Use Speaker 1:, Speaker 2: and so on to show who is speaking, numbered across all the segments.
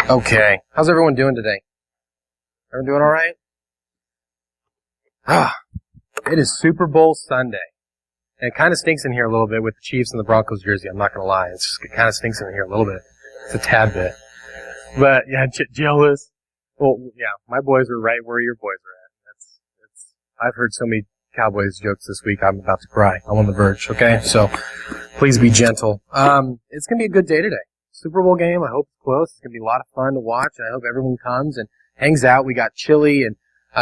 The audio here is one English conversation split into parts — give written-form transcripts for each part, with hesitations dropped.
Speaker 1: Okay. How's everyone doing today? Everyone doing all right? It is Super Bowl Sunday. And it kind of stinks in here a little bit with the Chiefs and the Broncos jersey. I'm not going to lie. It kind of stinks in here a little bit. It's a tad bit. But, yeah, jealous. Well, yeah, my boys are right where your boys are at. I've heard so many Cowboys jokes this week, I'm about to cry. I'm on the verge, okay? So, please be gentle. It's going to be a good day today. Super Bowl game. I hope it's close. It's going to be a lot of fun to watch, and I hope everyone comes and hangs out. We got chili, and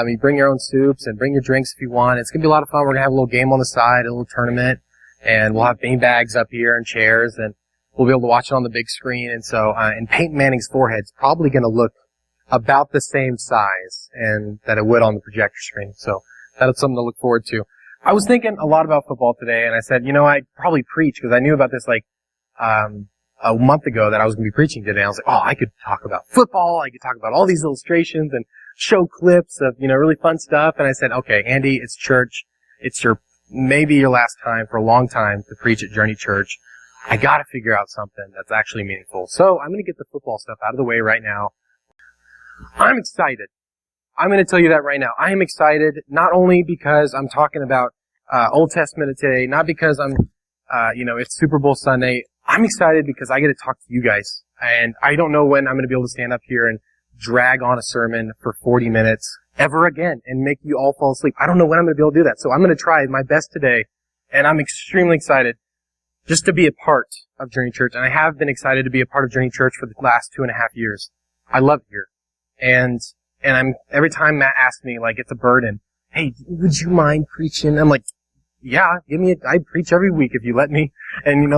Speaker 1: you bring your own soups and bring your drinks if you want. It's going to be a lot of fun. We're going to have a little game on the side, a little tournament, and we'll have bean bags up here and chairs, and we'll be able to watch it on the big screen. And so, and Peyton Manning's forehead's probably going to look about the same size and that it would on the projector screen. So that's something to look forward to. I was thinking a lot about football today, and I said, I'd probably preach because I knew about this a month ago that I was going to be preaching today. I was like, I could talk about football. I could talk about all these illustrations and show clips of, really fun stuff. And I said, okay, Andy, it's church. It's maybe your last time for a long time to preach at Journey Church. I got to figure out something that's actually meaningful. So I'm going to get the football stuff out of the way right now. I'm excited. I'm going to tell you that right now. I am excited not only because I'm talking about Old Testament today, not because I'm, it's Super Bowl Sunday. I'm excited because I get to talk to you guys, and I don't know when I'm going to be able to stand up here and drag on a sermon for 40 minutes ever again and make you all fall asleep. I don't know when I'm going to be able to do that, so I'm going to try my best today, and I'm extremely excited just to be a part of Journey Church, and I have been excited to be a part of Journey Church for the last 2.5 years. I love it here, and every time Matt asks me, like, it's a burden, hey, would you mind preaching? I'm like, yeah, I'd preach every week if you let me, and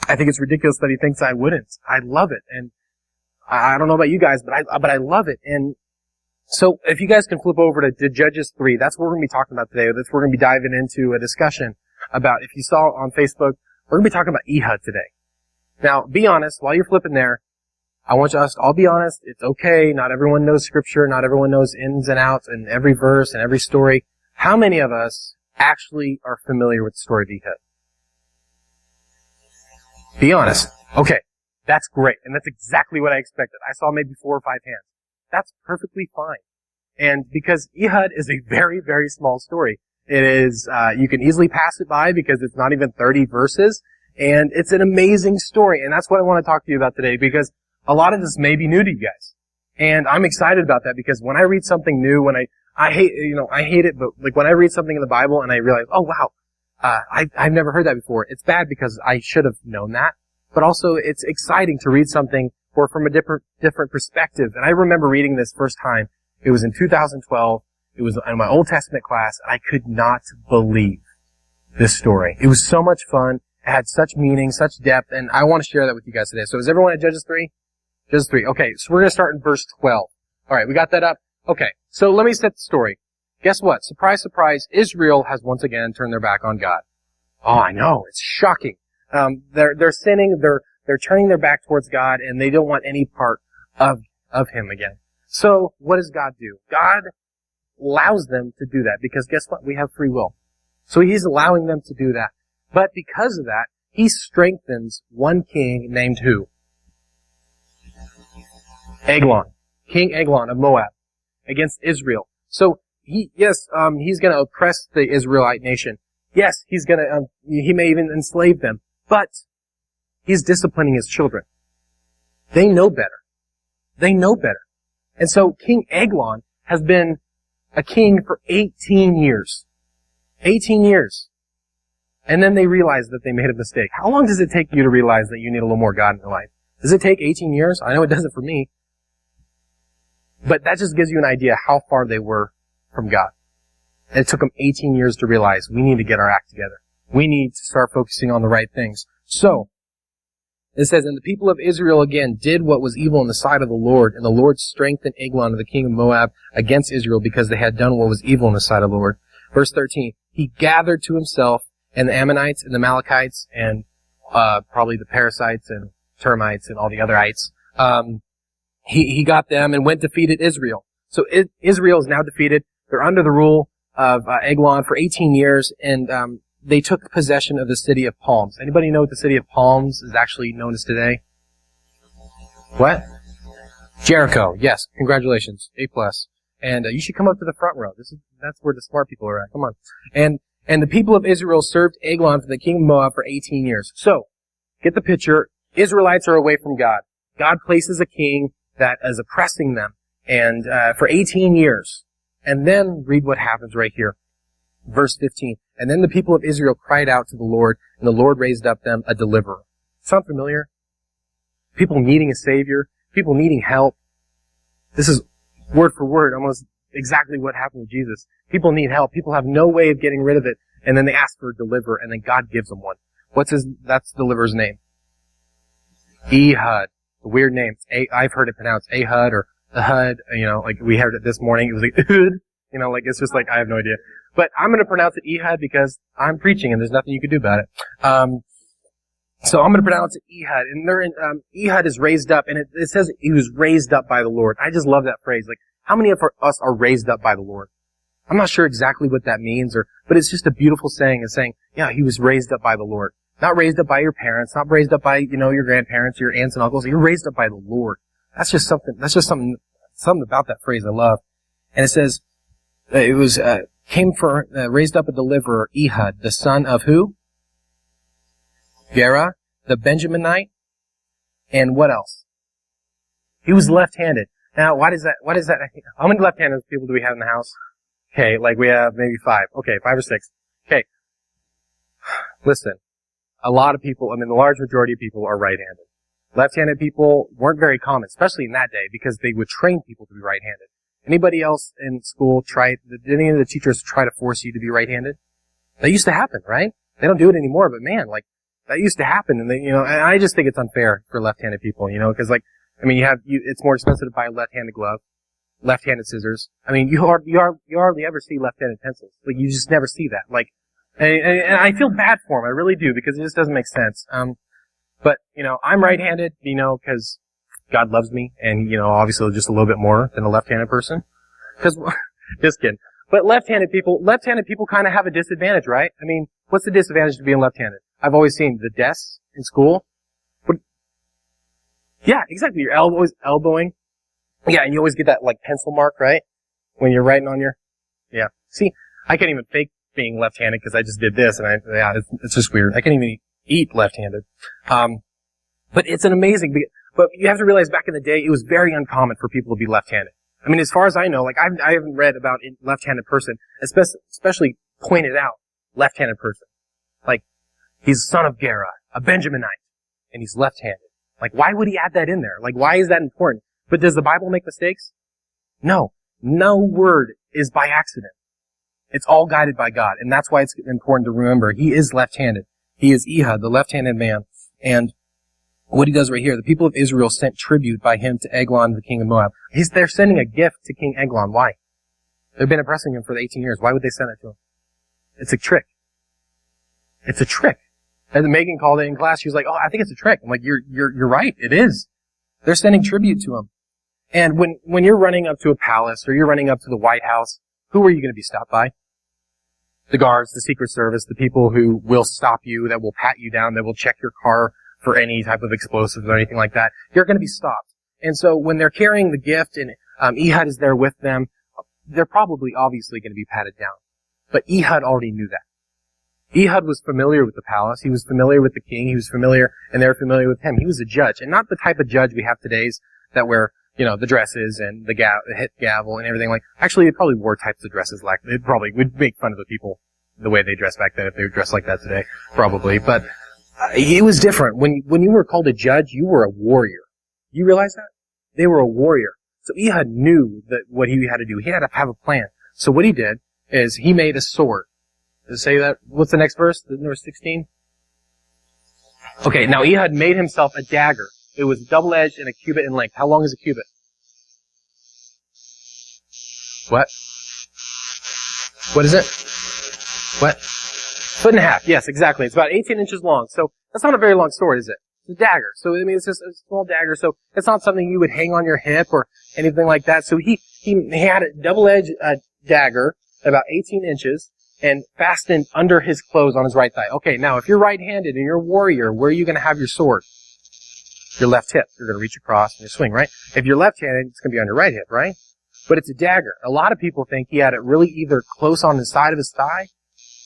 Speaker 1: I think it's ridiculous that he thinks I wouldn't. I love it, and I don't know about you guys, but I love it. And so, if you guys can flip over to Judges 3, that's what we're going to be talking about today. That's what we're going to be diving into a discussion about. If you saw on Facebook, we're going to be talking about Ehud today. Now, be honest. While you're flipping there, I want us to all be honest. It's okay. Not everyone knows Scripture. Not everyone knows ins and outs and every verse and every story. How many of us actually are familiar with the story of Ehud? Be honest. Okay, that's great, and that's exactly what I expected. I saw maybe 4 or 5 hands. That's perfectly fine. And because Ehud is a very, very small story, it is, you can easily pass it by because it's not even 30 verses, and it's an amazing story, and that's what I want to talk to you about today because a lot of this may be new to you guys. And I'm excited about that because when I read something new, I hate it, but like when I read something in the Bible and I realize, oh wow, I've never heard that before. It's bad because I should have known that, but also it's exciting to read something or from a different perspective. And I remember reading this first time. It was in 2012. It was in my Old Testament class. I could not believe this story. It was so much fun. It had such meaning, such depth, and I want to share that with you guys today. So is everyone at Judges 3? Judges 3. Okay, so we're going to start in verse 12. All right, we got that up? Okay, so let me set the story. Guess what? Surprise, surprise, Israel has once again turned their back on God. Oh, I know. It's shocking. They're sinning, they're turning their back towards God, and they don't want any part of Him again. So, what does God do? God allows them to do that, because guess what? We have free will. So He's allowing them to do that. But because of that, He strengthens one king named who? Eglon. King Eglon of Moab against Israel. So, he's gonna oppress the Israelite nation. Yes, he may even enslave them. But he's disciplining his children. They know better. They know better. And so King Eglon has been a king for 18 years. 18 years. And then they realize that they made a mistake. How long does it take you to realize that you need a little more God in your life? Does it take 18 years? I know it doesn't for me. But that just gives you an idea how far they were from God. And it took them 18 years to realize we need to get our act together. We need to start focusing on the right things. So, it says, and the people of Israel again did what was evil in the sight of the Lord, and the Lord strengthened Eglon, the king of Moab, against Israel because they had done what was evil in the sight of the Lord. Verse 13, he gathered to himself and the Ammonites and the Amalekites and probably the Perizzites and termites and all the other ites. He got them and went defeated Israel. So Israel is now defeated. They're under the rule of Eglon for 18 years, and they took possession of the city of Palms. Anybody know what the city of Palms is actually known as today? What? Jericho. Yes, congratulations. A+. And you should come up to the front row. That's where the smart people are at. Come on. And the people of Israel served Eglon for the king of Moab for 18 years. So, get the picture. Israelites are away from God. God places a king that is oppressing them, and for 18 years. And then read what happens right here. Verse 15. And then the people of Israel cried out to the Lord, and the Lord raised up them a deliverer. Sound familiar? People needing a savior. People needing help. This is word for word, almost exactly what happened with Jesus. People need help. People have no way of getting rid of it. And then they ask for a deliverer, and then God gives them one. That's the deliverer's name. Ehud. A weird name. I've heard it pronounced Ehud or Ehud. Like we heard it this morning. It was like Ehud. It's just like, I have no idea. But I'm going to pronounce it Ehud because I'm preaching and there's nothing you can do about it. So I'm going to pronounce it Ehud. And Ehud is raised up, and it says he was raised up by the Lord. I just love that phrase. Like, how many of us are raised up by the Lord? I'm not sure exactly what that means, but it's just a beautiful saying. It's saying, yeah, he was raised up by the Lord. Not raised up by your parents, not raised up by, your grandparents, your aunts and uncles. You're raised up by the Lord. That's just something about that phrase I love. And it says, it was, raised up a deliverer, Ehud, the son of who? Gera, the Benjaminite. And what else? He was left-handed. Now, what is that? How many left-handed people do we have in the house? Okay, like we have maybe 5. Okay, 5 or 6. Okay. Listen. A lot of people, the large majority of people are right-handed. Left-handed people weren't very common, especially in that day, because they would train people to be right-handed. Anybody else in school did any of the teachers try to force you to be right-handed? That used to happen, right? They don't do it anymore, but man, that used to happen, and and I just think it's unfair for left-handed people, because it's more expensive to buy a left-handed glove, left-handed scissors. You hardly ever see left-handed pencils. Like, you just never see that. And I feel bad for them. I really do, because it just doesn't make sense. But I'm right-handed, because God loves me, and, obviously just a little bit more than a left-handed person. Just kidding. But left-handed people kind of have a disadvantage, right? What's the disadvantage to being left-handed? I've always seen the desks in school. Yeah, exactly. You're always elbowing. Yeah, and you always get that, pencil mark, right? When you're writing on yeah. See, I can't even fake being left-handed because I just did this, and it's just weird. I can't even eat left-handed. But it's an amazing, but you have to realize back in the day, it was very uncommon for people to be left-handed. As far as I know, I haven't read about a left-handed person, especially pointed out left-handed person. He's the son of Gera, a Benjaminite, and he's left-handed. Why would he add that in there? Why is that important? But does the Bible make mistakes? No. No word is by accident. It's all guided by God, and that's why it's important to remember. He is left-handed. He is Ehud, the left-handed man. And what he does right here, the people of Israel sent tribute by him to Eglon, the king of Moab. They're sending a gift to King Eglon. Why? They've been oppressing him for 18 years. Why would they send it to him? It's a trick. It's a trick. And Megan called it in class. She was like, "Oh, I think it's a trick." I'm like, "You're right. It is." They're sending tribute to him. And when you're running up to a palace or you're running up to the White House, who are you going to be stopped by? The guards, the Secret Service, the people who will stop you, that will pat you down, that will check your car for any type of explosives or anything like that. You're going to be stopped. And so when they're carrying the gift and Ehud is there with them, they're probably obviously going to be patted down. But Ehud already knew that. Ehud was familiar with the palace. He was familiar with the king. He was familiar, and they were familiar with him. He was a judge, and not the type of judge we have today's that wear, the dresses and the hit gavel and everything. Actually, they probably wore types of dresses they probably would make fun of the people the way they dressed back then if they were dressed like that today, probably. But it was different. When you were called a judge, you were a warrior. You realize that? They were a warrior. So Ehud knew what he had to do. He had to have a plan. So what he did is he made a sword. Does it say that? What's the next verse? Verse 16? Okay, now Ehud made himself a dagger. It was double-edged and a cubit in length. How long is a cubit? What? What is it? What? 1.5 feet. Yes, exactly. It's about 18 inches long. So that's not a very long sword, is it? It's a dagger. So it's just a small dagger. So it's not something you would hang on your hip or anything like that. So he had a double-edged dagger about 18 inches. And fastened under his clothes on his right thigh. Okay, now if you're right-handed and you're a warrior, where are you going to have your sword? your left hip. You're going to reach across and you swing, right? If you're left-handed, it's going to be on your right hip, right? But it's a dagger. A lot of people think he had it really either close on the side of his thigh,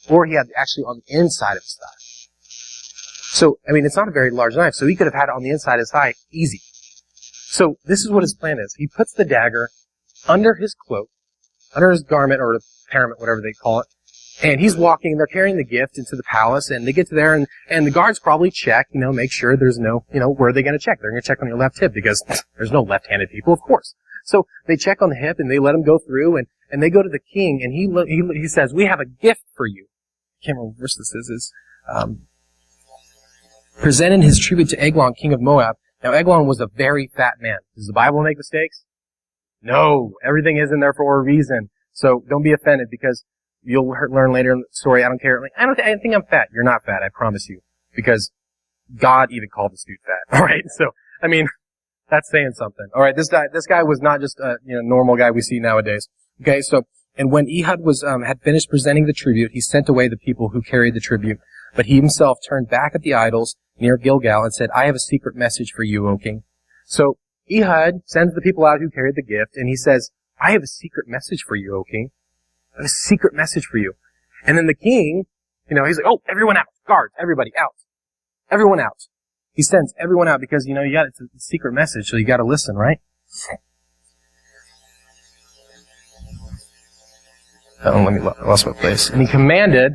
Speaker 1: or he had it actually on the inside of his thigh. So, I mean, it's not a very large knife, so he could have had it on the inside of his thigh, easy. So, this is what his plan is. He puts the dagger under his cloak, under his garment, or the parament, whatever they call it, and he's walking, they're carrying the gift into the palace, and they get to there, and the guards probably check, make sure there's no, where are they going to check? They're going to check on your left hip, because there's no left-handed people, of course. So, they check on the hip, and they let him go through, and they go to the king, and he says, we have a gift for you. I can't remember what verse this is. Presented his tribute to Eglon, king of Moab. Now, Eglon was a very fat man. Does the Bible make mistakes? No. Everything is in there for a reason. So, don't be offended, because you'll learn later in the story, I don't care. Like, I think I'm fat. You're not fat, I promise you. Because God even called this dude fat. Alright? So, I mean, that's saying something. Alright, this guy was not just a, normal guy we see nowadays. Okay, so, and when Ehud had finished presenting the tribute, he sent away the people who carried the tribute. But he himself turned back at the idols near Gilgal and said, I have a secret message for you, O king. So, Ehud sends the people out who carried the gift, and he says, I have a secret message for you, O king. I have a secret message for you. And then the king, he's like, oh, everyone out. Guards, everybody out. Everyone out. He sends everyone out because, it's a secret message, so you gotta listen, right? I lost my place. And he commanded,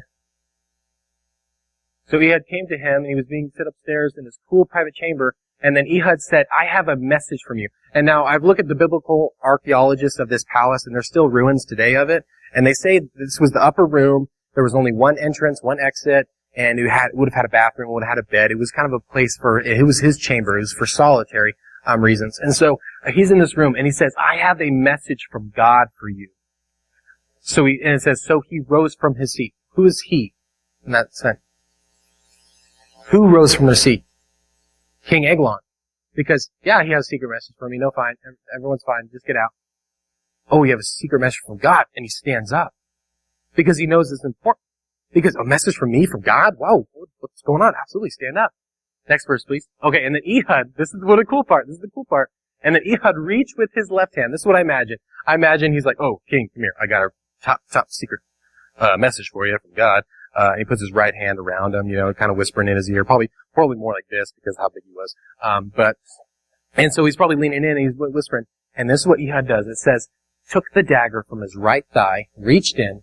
Speaker 1: so Ehud came to him, and he was being set upstairs in his cool private chamber, and then Ehud said, I have a message from you. And now, I've looked at the biblical archaeologists of this palace, and there's still ruins today of it, and they say this was the upper room, there was only one entrance, one exit, and it would have had a bathroom, would have had a bed. It was kind of a place it was his chamber, it was for solitary reasons. And so, he's in this room, and he says, I have a message from God for you. So and it says, so he rose from his seat. Who is he in that sense? Who rose from their seat? King Eglon. Because, yeah, he has a secret message for me. No, fine. Everyone's fine. Just get out. Oh, you have a secret message from God. And he stands up. Because he knows it's important. Because a message from me, from God? Wow, what's going on? Absolutely, stand up. Next verse, please. Okay, and then Ehud, this is the cool part. This is the cool part. And then Ehud reached with his left hand. This is what I imagine. I imagine he's like, oh, king, come here. I got a top secret message for you from God. And he puts his right hand around him, kind of whispering in his ear. Probably more like this because of how big he was. And so he's probably leaning in and he's whispering. And this is what Ehud does. It says, took the dagger from his right thigh, reached in,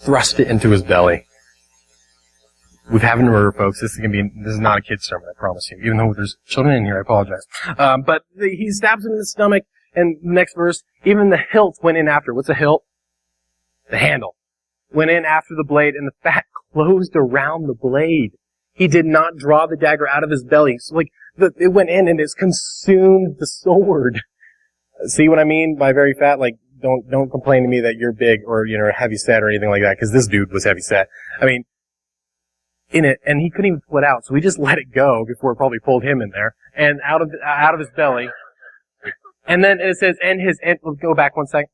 Speaker 1: thrust it into his belly. We've had murder, folks. This is not a kid's sermon, I promise you. Even though there's children in here, I apologize. But he stabs him in the stomach, and next verse, even the hilt went in after. What's a hilt? The handle. Went in after the blade, and the fat closed around the blade. He did not draw the dagger out of his belly. So it went in and it's consumed the sword. See what I mean by very fat? Don't complain to me that you're big or, heavy set or anything like that, because this dude was heavy set. I mean, in it, and he couldn't even pull it out, so we just let it go before it probably pulled him in there, and out of his belly. And then it says, go back 1 second.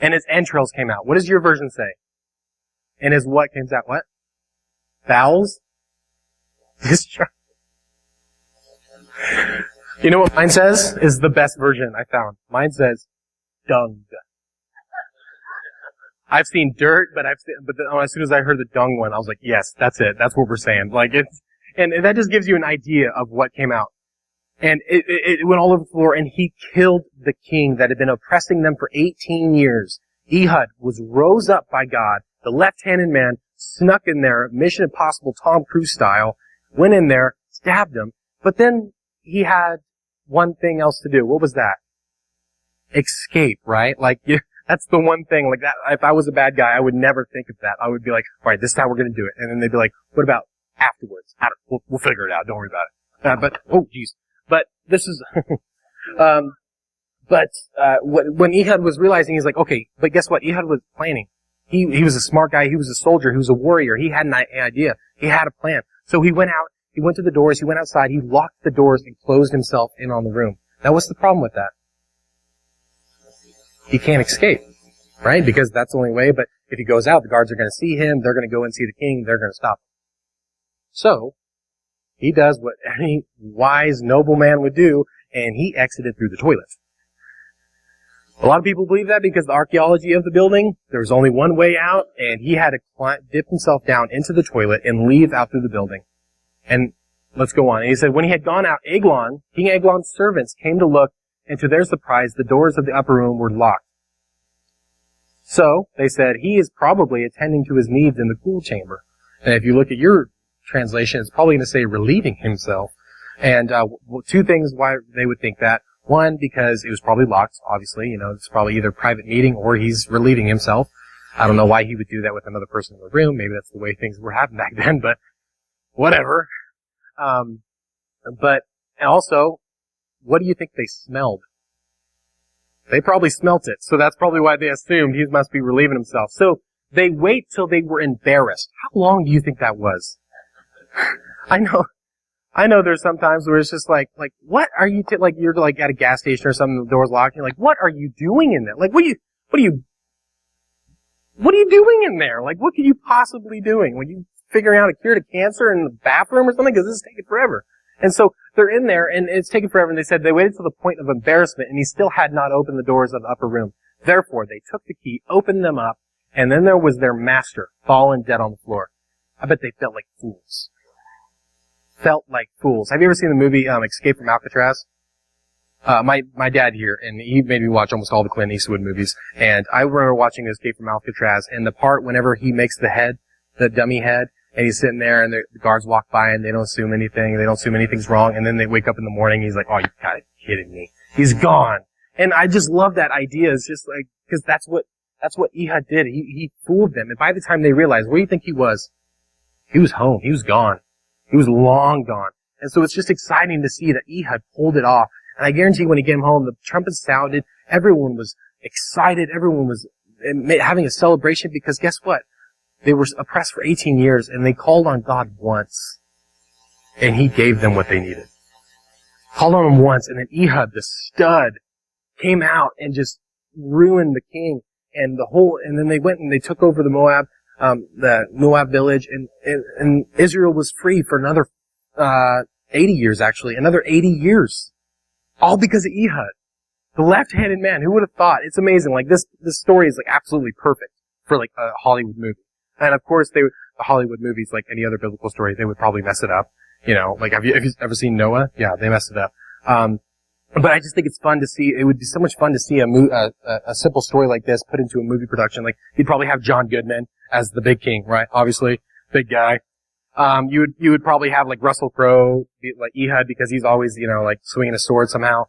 Speaker 1: And his entrails came out. What does your version say? And his what comes out? What? Bowels? You know what mine says? Is the best version I found. Mine says, dung. I've seen dirt, but as soon as I heard the dung one, I was like, yes, that's it. That's what we're saying. And that just gives you an idea of what came out. And it went all over the floor, and he killed the king that had been oppressing them for 18 years. Ehud rose up by God, the left-handed man, snuck in there, Mission Impossible Tom Cruise style, went in there, stabbed him, but then he had one thing else to do. What was that? Escape, right? That's the one thing, that, if I was a bad guy, I would never think of that. I would be like, alright, this is how we're gonna do it. And then they'd be like, what about afterwards? We'll figure it out, don't worry about it. But this is, when Ehud was realizing, he's like, okay, but guess what? Ehud was planning. He was a smart guy, he was a soldier, he was a warrior, he had an idea, he had a plan. So he went out, he went to the doors, he went outside, he locked the doors and closed himself in on the room. Now what's the problem with that? He can't escape, right? Because that's the only way, but if he goes out, the guards are going to see him, they're going to go and see the king, they're going to stop him. So, He does what any wise nobleman would do, and he exited through the toilet. A lot of people believe that because the archaeology of the building, there was only one way out, and he had to dip himself down into the toilet and leave out through the building. And let's go on. And he said, when he had gone out, King Eglon's servants came to look, and to their surprise, the doors of the upper room were locked. So, they said, he is probably attending to his needs in the cool chamber. And if you look at your translation, it's probably going to say relieving himself. And two things why they would think that. One, because it was probably locked, obviously. It's probably either a private meeting or he's relieving himself. I don't know why he would do that with another person in the room. Maybe that's the way things were happening back then, but whatever. But also, what do you think they smelled? They probably smelt it, so that's probably why they assumed he must be relieving himself. So they wait till they were embarrassed. How long do you think that was? I know there's some times where it's just like, what are you, you're like at a gas station or something, the door's locked, and you're like, what are you doing in there? Like, what are you doing in there? Like, what could you possibly doing? When you figuring out a cure to cancer in the bathroom or something? Because this is taking forever. And so they're in there, and it's taking forever, and they said they waited till the point of embarrassment, and he still had not opened the doors of the upper room. Therefore, they took the key, opened them up, and then there was their master, fallen dead on the floor. I bet they felt like fools. Have you ever seen the movie Escape from Alcatraz? My dad here, and he made me watch almost all the Clint Eastwood movies, and I remember watching Escape from Alcatraz, and the part whenever he makes the dummy head, and he's sitting there, and the guards walk by, and they don't assume anything's wrong, and then they wake up in the morning, and he's like, oh, you gotta be kidding me. He's gone. And I just love that idea. It's just like, because that's what Ehud did. He fooled them, and by the time they realized, where do you think he was? He was home. He was gone. He was long gone. And so it's just exciting to see that Ehud pulled it off. And I guarantee when he came home, the trumpets sounded, everyone was excited, everyone was having a celebration, because guess what? They were oppressed for 18 years, and they called on God once, and he gave them what they needed. Called on him once, and then Ehud, the stud, came out and just ruined the king and and then they went and they took over the Moab village, and Israel was free for another 80 years, actually. Another 80 years. All because of Ehud. The left-handed man. Who would have thought? It's amazing. Like, this story is, like, absolutely perfect for, like, a Hollywood movie. And, of course, the Hollywood movies, like any other biblical story, they would probably mess it up. Like, have you ever seen Noah? Yeah, they messed it up. But I just think it's fun to see. It would be so much fun to see a simple story like this put into a movie production. Like, you'd probably have John Goodman as the big king, right? Obviously, big guy. You would probably have, like, Russell Crowe, like Ehud, because he's always, like, swinging a sword somehow.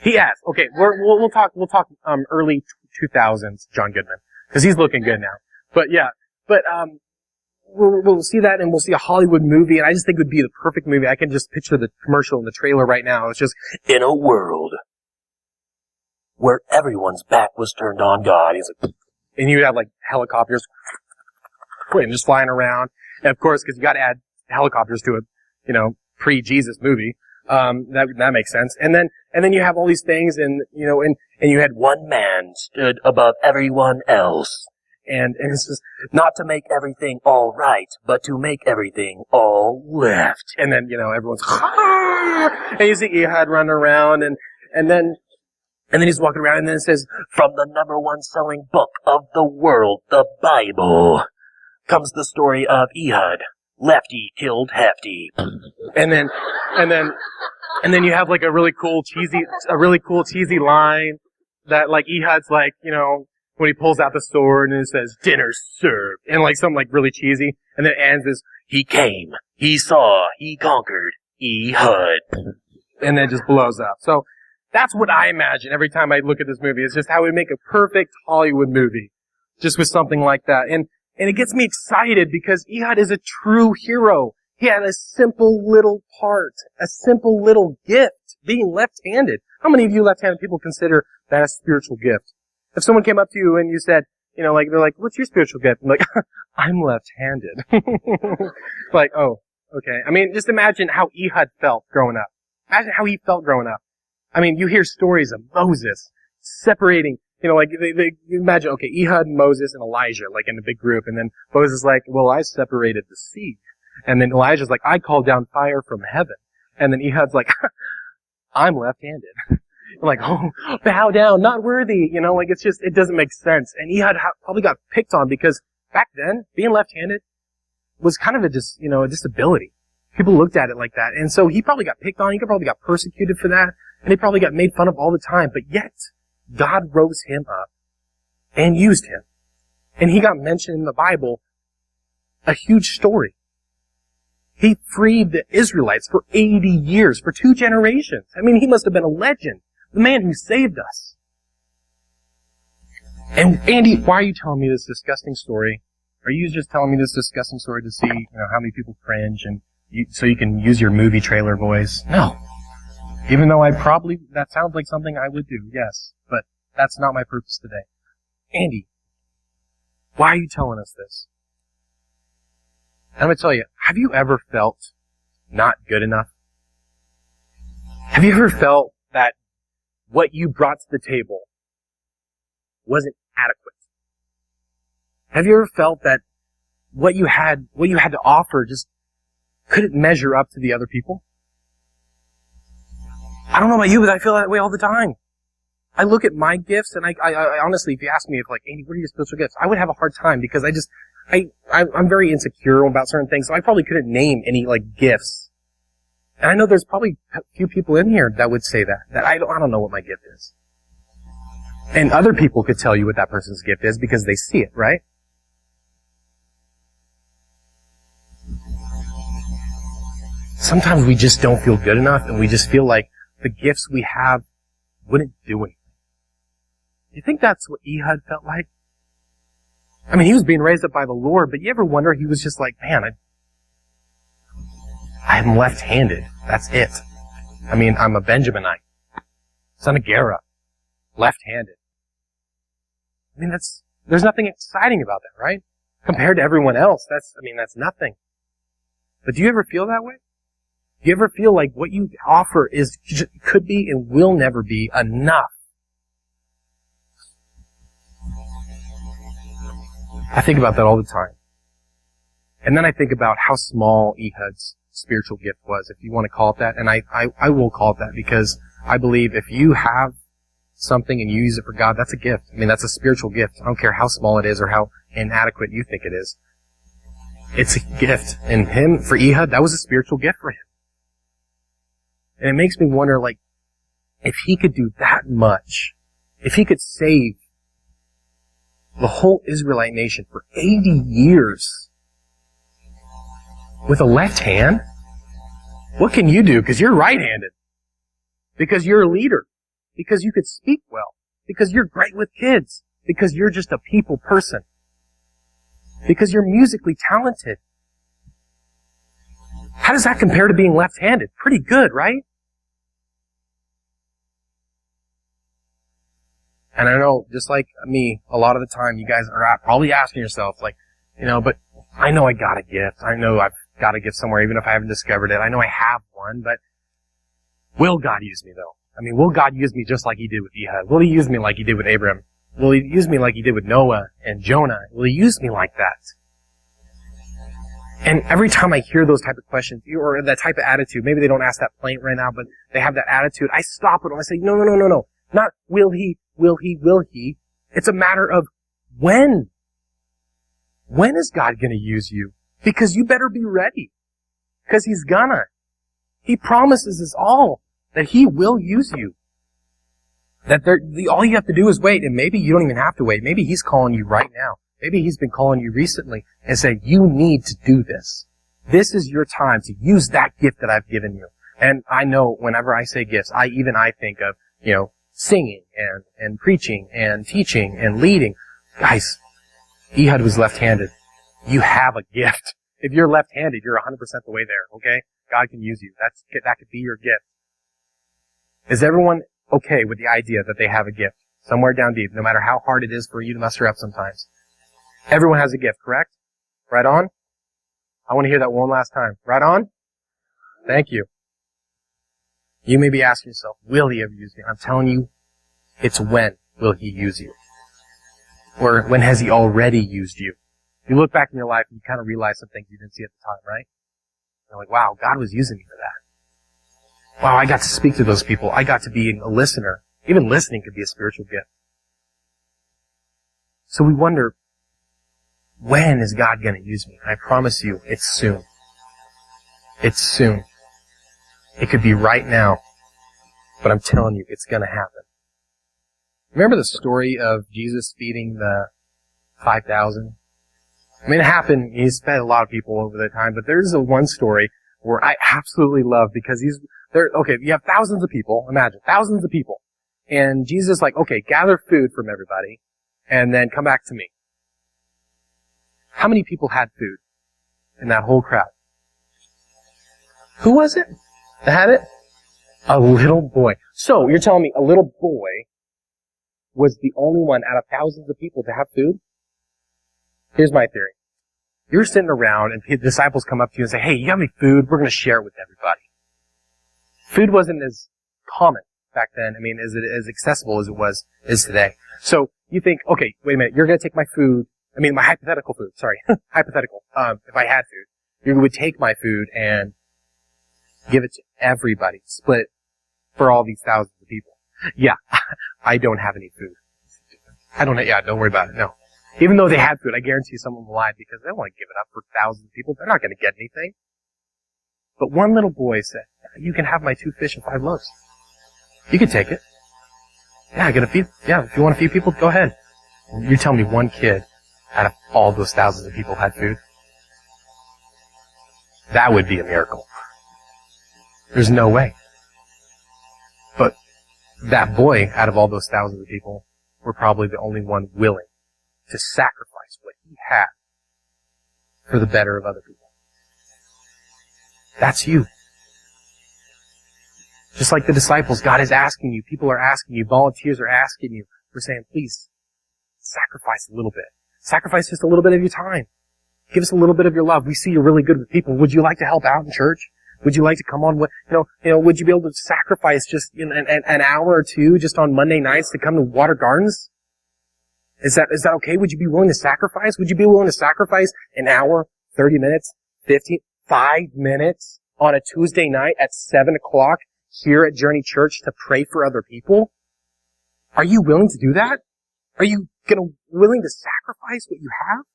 Speaker 1: He has. Okay, we'll talk early 2000s John Goodman, because he's looking good now. But yeah, we'll see that, and we'll see a Hollywood movie, and I just think it would be the perfect movie. I can just picture the commercial and the trailer right now. It's just, in a world where everyone's back was turned on God. He's like, and you would have, like, helicopters and just flying around. And of course, because you got to add helicopters to a, pre-Jesus movie. That makes sense. And then you have all these things, and you had one man stood above everyone else. And it's just not to make everything all right, but to make everything all left. And then, everyone's, and you see Ehud running around, and then he's walking around, and then it says, from the #1 selling book of the world, the Bible, comes the story of Ehud. Lefty killed Hefty. And then you have, like, a really cool cheesy line that, like, Ehud's like, when he pulls out the sword and it says, dinner's served, and, like, something, like, really cheesy, and then it ends as, he came, he saw, he conquered, Ehud. And then it just blows up. So, that's what I imagine every time I look at this movie. It's just how we make a perfect Hollywood movie. Just with something like that. And it gets me excited because Ehud is a true hero. He had a simple little part, a simple little gift, being left-handed. How many of you left-handed people consider that a spiritual gift? If someone came up to you and you said, they're like, what's your spiritual gift? I'm like, I'm left-handed. Like, oh, okay. I mean, just imagine how Ehud felt growing up. Imagine how he felt growing up. I mean, you hear stories of Moses separating, they imagine, okay, Ehud, Moses, and Elijah, like in a big group, and then Moses is like, well, I separated the sea. And then Elijah's like, I call down fire from heaven. And then Ehud's like, I'm left-handed. Like, oh, bow down, not worthy. Like it's just, it doesn't make sense. And Ehud probably got picked on because back then, being left-handed was kind of a disability. People looked at it like that. And so he probably got picked on. He probably got persecuted for that. And he probably got made fun of all the time. But yet, God rose him up and used him. And he got mentioned in the Bible, a huge story. He freed the Israelites for 80 years, for 2 generations. I mean, he must have been a legend. The man who saved us. And Andy, why are you telling me this disgusting story? Are you just telling me this disgusting story to see, how many people cringe and so you can use your movie trailer voice? No. Even though that sounds like something I would do, yes. But that's not my purpose today. Andy, why are you telling us this? And I'm going to tell you, have you ever felt not good enough? Have you ever felt that what you brought to the table wasn't adequate? Have you ever felt that what you had to offer just couldn't measure up to the other people? I don't know about you, but I feel that way all the time. I look at my gifts, and I honestly, if you ask me, Andy, what are your spiritual gifts? I would have a hard time because I'm very insecure about certain things, so I probably couldn't name any, gifts. And I know there's probably a few people in here that would say that I don't know what my gift is. And other people could tell you what that person's gift is because they see it, right? Sometimes we just don't feel good enough, and we just feel like the gifts we have wouldn't do anything. You think that's what Ehud felt like? I mean, he was being raised up by the Lord, but you ever wonder, he was just like, man, I'm left-handed. That's it. I mean, I'm a Benjaminite, son of Gera, left-handed. I mean, there's nothing exciting about that, right? Compared to everyone else, that's nothing. But do you ever feel that way? Do you ever feel like what you offer could be and will never be enough? I think about that all the time. And then I think about how small Ehud's spiritual gift was, if you want to call it that. And I will call it that because I believe if you have something and you use it for God, that's a gift. I mean, that's a spiritual gift. I don't care how small it is or how inadequate you think it is. It's a gift. And for Ehud, that was a spiritual gift for him. And it makes me wonder, if he could do that much, if he could save the whole Israelite nation for 80 years with a left hand, what can you do? Because you're right-handed. Because you're a leader. Because you could speak well. Because you're great with kids. Because you're just a people person. Because you're musically talented. How does that compare to being left-handed? Pretty good, right? And I know, just like me, a lot of the time you guys are probably asking yourself, but I know I got a gift. I know I've got a gift somewhere, even if I haven't discovered it. I know I have one, but will God use me, though? I mean, will God use me just like He did with Ehud? Will He use me like He did with Abraham? Will He use me like He did with Noah and Jonah? Will He use me like that? And every time I hear those type of questions, or that type of attitude, maybe they don't ask that plain right now, but they have that attitude, I stop it and I say, no. Not will He. It's a matter of when. When is God going to use you? Because you better be ready. Because He's gonna. He promises us all that He will use you. That all you have to do is wait, and maybe you don't even have to wait. Maybe He's calling you right now. Maybe He's been calling you recently and said, you need to do this. This is your time to use that gift that I've given you. And I know whenever I say gifts, I think of, singing and preaching and teaching and leading. Guys, Ehud was left-handed. You have a gift. If you're left-handed, you're 100% the way there, okay? God can use you. That could be your gift. Is everyone okay with the idea that they have a gift? Somewhere down deep, no matter how hard it is for you to muster up sometimes. Everyone has a gift, correct? Right on? I want to hear that one last time. Right on? Thank you. You may be asking yourself, will He ever use me? I'm telling you, it's when will He use you? Or when has He already used you? You look back in your life and you kind of realize some things you didn't see at the time, right? I'm like, wow, God was using me for that. Wow, I got to speak to those people. I got to be a listener. Even listening could be a spiritual gift. So we wonder, when is God going to use me? And I promise you, it's soon. It's soon. It could be right now. But I'm telling you, it's going to happen. Remember the story of Jesus feeding the 5,000? I mean, it happened. He fed a lot of people over the time, but there's one story where I absolutely love because you have thousands of people. Imagine, thousands of people. And Jesus is like, okay, gather food from everybody and then come back to me. How many people had food in that whole crowd? Who was it that had it? A little boy. So, you're telling me a little boy was the only one out of thousands of people to have food? Here's my theory. You're sitting around and the disciples come up to you and say, hey, you have any food? We're going to share it with everybody. Food wasn't as common back then. I mean, as accessible as it is today. So, you think, okay, wait a minute, you're going to take my food, my hypothetical food, sorry, hypothetical, if I had food, you would take my food and give it to everybody, split it for all these thousands of people. Yeah, I don't have any food. Don't worry about it, no. Even though they had food, I guarantee some of them lied because they don't want to give it up for thousands of people. They're not going to get anything. But one little boy said, you can have my 2 fish and 5 loaves. You can take it. Yeah, if you want to feed people, go ahead. You're telling me one kid out of all those thousands of people had food? That would be a miracle. There's no way. But that boy, out of all those thousands of people, were probably the only one willing to sacrifice what he had for the better of other people. That's you. Just like the disciples, God is asking you, people are asking you, volunteers are asking you. We're saying, please, sacrifice a little bit. Sacrifice just a little bit of your time. Give us a little bit of your love. We see you're really good with people. Would you like to help out in church? Would you like to come on with, would you be able to sacrifice just an hour or two just on Monday nights to come to Water Gardens? Is that okay? Would you be willing to sacrifice? Would you be willing to sacrifice an hour, 30 minutes, 5 minutes on a Tuesday night at 7 o'clock here at Journey Church to pray for other people? Are you willing to do that? Are you willing to sacrifice what you have?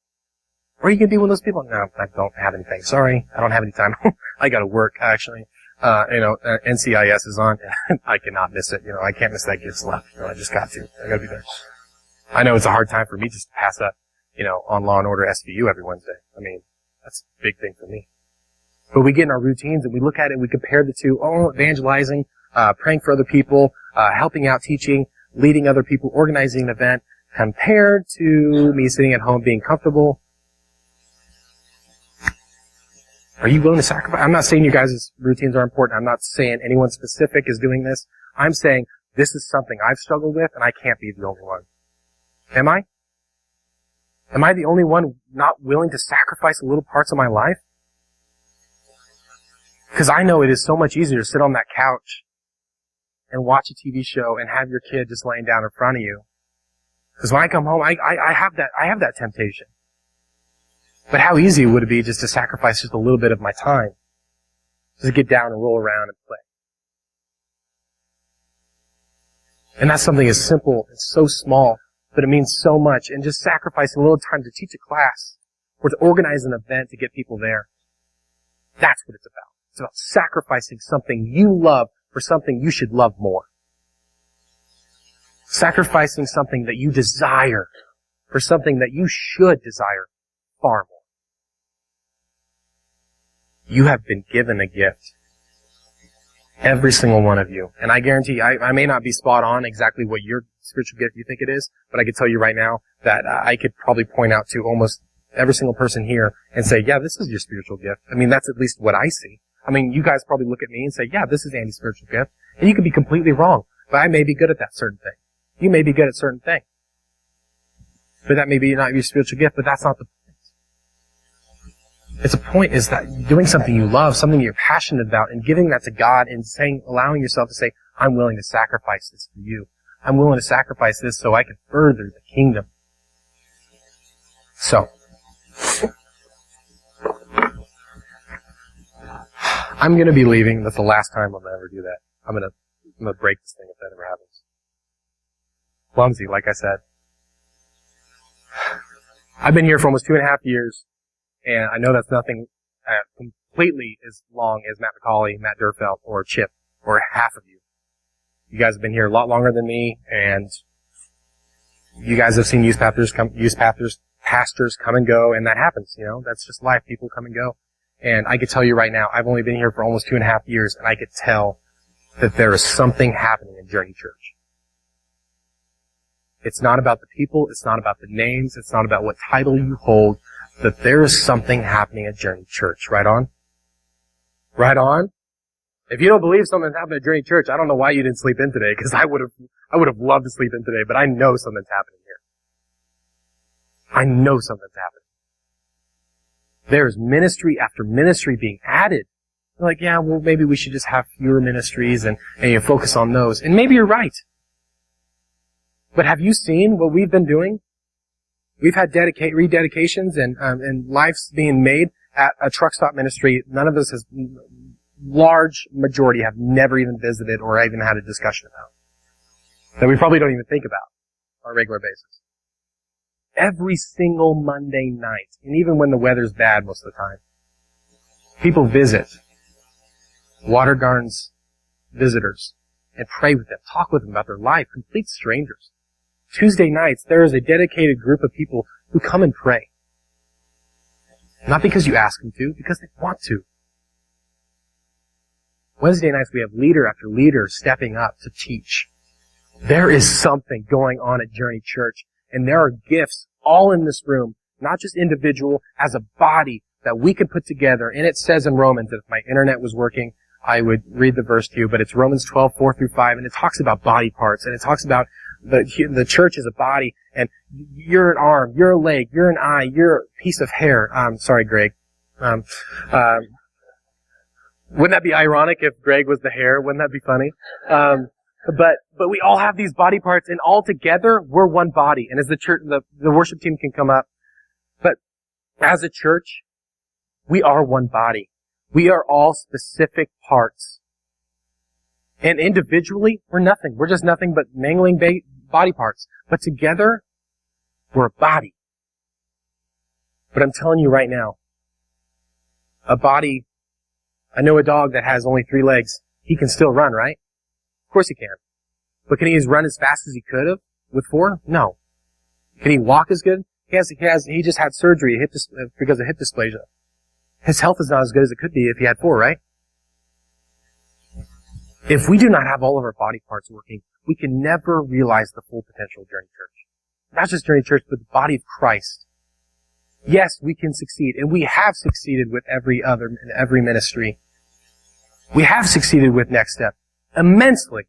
Speaker 1: Or are you going to be one of those people? No, I don't have anything. Sorry, I don't have any time. I got to work, actually. NCIS is on. I cannot miss it. I can't miss that Gifts Left. I just got to. I got to be there. I know it's a hard time for me just to pass up, on Law and Order SVU every Wednesday. That's a big thing for me. But we get in our routines and we look at it and we compare the two. Evangelizing, praying for other people, helping out, teaching, leading other people, organizing an event, compared to me sitting at home being comfortable. Are you willing to sacrifice? I'm not saying you guys' routines are important. I'm not saying anyone specific is doing this. I'm saying this is something I've struggled with and I can't be the only one. Am I? Am I the only one not willing to sacrifice little parts of my life? Because I know it is so much easier to sit on that couch and watch a TV show and have your kid just laying down in front of you. Because when I come home, I have that temptation. But how easy would it be just to sacrifice just a little bit of my time? Just to get down and roll around and play. And that's something as simple and so small, but it means so much. And just sacrificing a little time to teach a class or to organize an event to get people there. That's what it's about. It's about sacrificing something you love for something you should love more. Sacrificing something that you desire for something that you should desire far more. You have been given a gift. Every single one of you. And I guarantee, I may not be spot on exactly what your spiritual gift you think it is, but I can tell you right now that I could probably point out to almost every single person here and say, yeah, this is your spiritual gift. That's at least what I see. You guys probably look at me and say, yeah, this is Andy's spiritual gift. And you could be completely wrong. But I may be good at that certain thing. You may be good at certain thing. But that may be not your spiritual gift, but that's not the point. It's a point is that doing something you love, something you're passionate about, and giving that to God and allowing yourself to say, I'm willing to sacrifice this for you. I'm willing to sacrifice this so I can further the kingdom. So, I'm going to be leaving. That's the last time I'll ever do that. I'm going to break this thing if that ever happens. Clumsy, like I said. I've been here for almost 2.5 years, and I know that's nothing completely as long as Matt McCauley, Matt Durfelt, or Chip, or half of you. You guys have been here a lot longer than me, and you guys have seen youth pastors come and go, and that happens, That's just life. People come and go. And I can tell you right now, I've only been here for almost 2.5 years, and I could tell that there is something happening in Journey Church. It's not about the people, it's not about the names, it's not about what title you hold, that there is something happening at Journey Church. Right on? Right on? If you don't believe something's happening at Journey Church, I don't know why you didn't sleep in today, because I would have loved to sleep in today, but I know something's happening here. I know something's happening. There's ministry after ministry being added. You're like, yeah, well, maybe we should just have fewer ministries and you focus on those. And maybe you're right. But have you seen what we've been doing? We've had rededications and lives being made at a truck stop ministry. None of us has, large majority have never even visited or even had a discussion about. That we probably don't even think about on a regular basis. Every single Monday night, and even when the weather's bad most of the time, people visit Water Gardens visitors and pray with them, talk with them about their life, complete strangers. Tuesday nights, there is a dedicated group of people who come and pray. Not because you ask them to, because they want to. Wednesday nights, we have leader after leader stepping up to teach. There is something going on at Journey Church, and there are gifts all in this room, not just individual, as a body that we can put together. And it says in Romans that if my internet was working, I would read the verse to you, but it's Romans 12:4-5, and it talks about body parts, and it talks about the church is a body, and you're an arm, you're a leg, you're an eye, you're a piece of hair. Sorry, Greg. Wouldn't that be ironic if Greg was the hair? Wouldn't that be funny? But we all have these body parts, and all together, we're one body. And as the church, the worship team can come up. But as a church, we are one body. We are all specific parts. And individually, we're nothing. We're just nothing but mangling body parts. But together, we're a body. But I'm telling you right now, a body, I know a dog that has only 3 legs. He can still run, right? Of course he can. But can he run as fast as he could have with 4? No. Can he walk as good? He just had surgery because of hip dysplasia. His health is not as good as it could be if he had 4, right? If we do not have all of our body parts working, we can never realize the full potential of Journey Church. Not just Journey Church, but the body of Christ. Yes, we can succeed, and we have succeeded with every ministry. We have succeeded with Next Step immensely.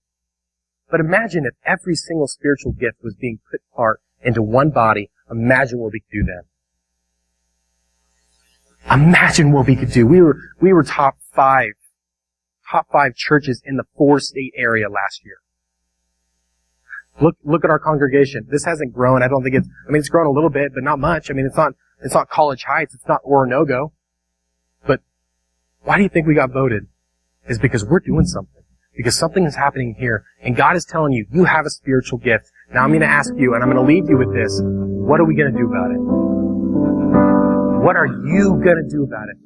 Speaker 1: But imagine if every single spiritual gift was being put apart into one body. Imagine what we could do then. Imagine what we could do. We were top 5 churches in the 4-state area last year. Look at our congregation. This hasn't grown. I don't think it's grown a little bit, but not much. It's not College Heights. It's not Oronogo. But why do you think we got voted? It's because we're doing something. Because something is happening here. And God is telling you, you have a spiritual gift. Now I'm going to ask you, and I'm going to leave you with this. What are we going to do about it? What are you going to do about it?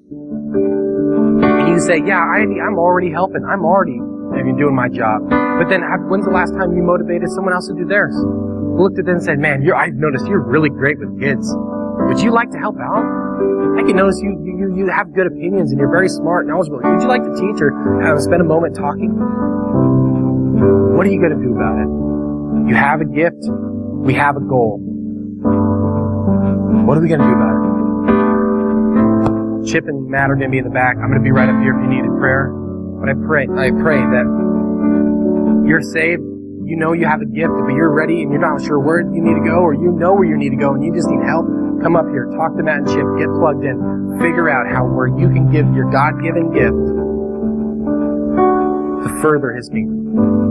Speaker 1: And you say, yeah, I'm already helping. I'm already doing my job. But then when's the last time you motivated someone else to do theirs? Looked at them and said, man, I've noticed you're really great with kids. Would you like to help out? I can notice you have good opinions and you're very smart and knowledgeable. Would you like to teach or spend a moment talking? What are you going to do about it? You have a gift. We have a goal. What are we going to do about it? Chip and Matt are going to be in the back. I'm going to be right up here if you needed prayer. But I pray that you're saved. You know you have a gift, but you're ready and you're not sure where you need to go, or you know where you need to go and you just need help. Come up here, talk to Matt and Chip, get plugged in, figure out where you can give your God-given gift to further His kingdom.